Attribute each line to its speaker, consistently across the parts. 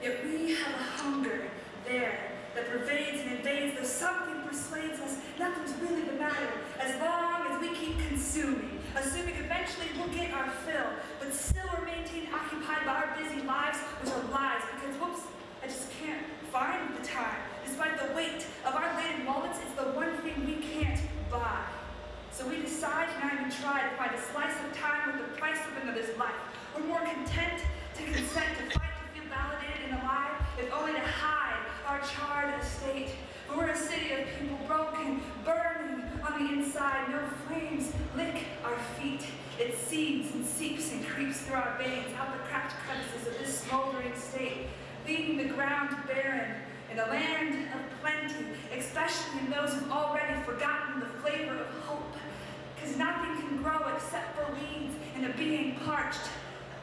Speaker 1: Yet we have a hunger there that pervades and invades, though something persuades us nothing's really the matter, as long as we keep consuming, assuming eventually we'll get our fill, but still we're maintained occupied by our busy lives, which are lies, because whoops, I just can't find the time. Despite the weight of our laden wallets, it's the one thing we can't buy. So we decide to not even try to find a slice of time with the price of another's life. We're more content to consent to fight to feel validated and alive, if only to hide our charred estate. But we're a city of people broken, burning on the inside. No flames lick our feet. It seeds and seeps and creeps through our veins, out the cracked crevices of this smoldering state, leaving the ground barren in a land of plenty, especially in those who've already forgotten the flavor of hope. Because nothing can grow except for weeds and a being parched.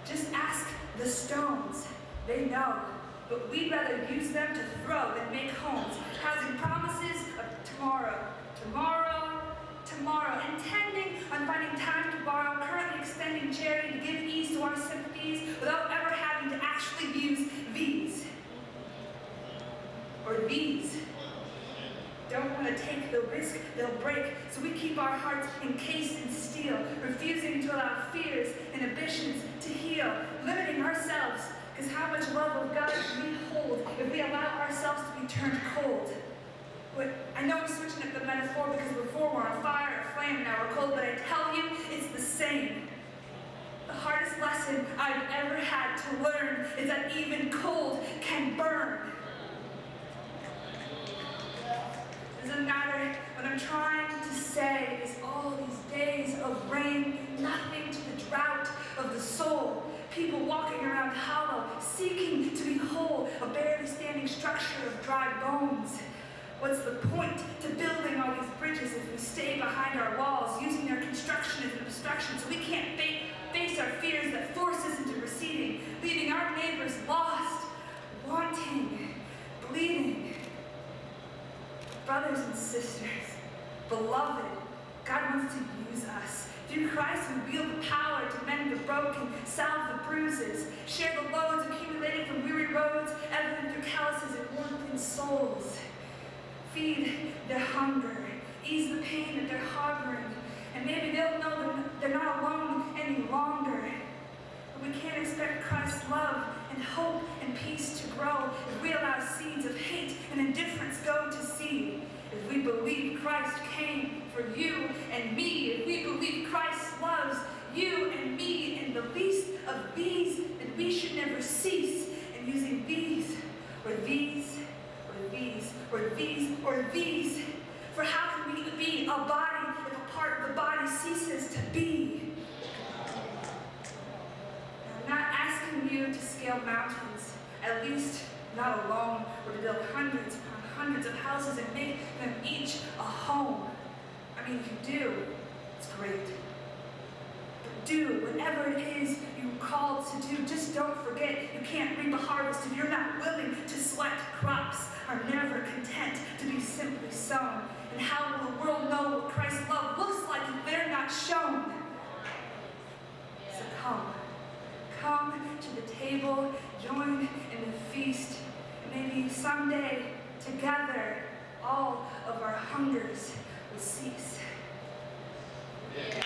Speaker 1: Just ask the stones. They know. But we'd rather use them to throw than make homes, housing promises of tomorrow, tomorrow, tomorrow, intending on finding time to borrow, currently extending charity to give ease to our sympathies without ever having to actually use these. Or these. Don't want to take the risk they'll break, so we keep our hearts encased in steel, refusing to allow fears and ambitions to heal, limiting ourselves, because how much love of God can we hold if we allow ourselves to be turned cold? But I know I'm switching up the metaphor because before we're on fire or flame, now we're cold, but I tell you, it's the same. The hardest lesson I've ever had to learn is that even cold can burn. Doesn't matter what I'm trying to say is all these days of rain, nothing to the drought of the soul. People walking around hollow, seeking to be whole, a barely standing structure of dry bones. What's the point to building all these bridges if we stay behind our walls, using their construction as an obstruction so we can't face our fears that force us into receding, leaving our neighbors lost, wanting, bleeding. Brothers and sisters, beloved, God wants to use us. Through Christ, we wield the power to mend the broken, salve the bruises, share the loads accumulated from weary roads, evident through calluses and worn-thin souls. Feed their hunger, ease the pain that they're harboring, and maybe they'll know they're not alone any longer. But we can't expect Christ's love and hope and peace to grow if we allow seeds of hate and indifference go to seed. If we believe Christ came for you and me, if we believe Christ loves you and me and the least of these, then we should never cease in using these, or these, or these, or these, or these. For how can we be a body if a part of the body ceases to be? I'm not asking you to scale mountains, at least not alone, or to build hundreds upon hundreds of houses and make them each a home. I mean, if you do, it's great. But do whatever it is you're called to do. Just don't forget you can't reap a harvest if you're not willing to sweat. Crops are never content to be simply sown. And how will the world know what Christ's love looks like if they're not shown? So come to the table, join in the feast, and maybe someday, together, all of our hungers will cease.
Speaker 2: Yeah.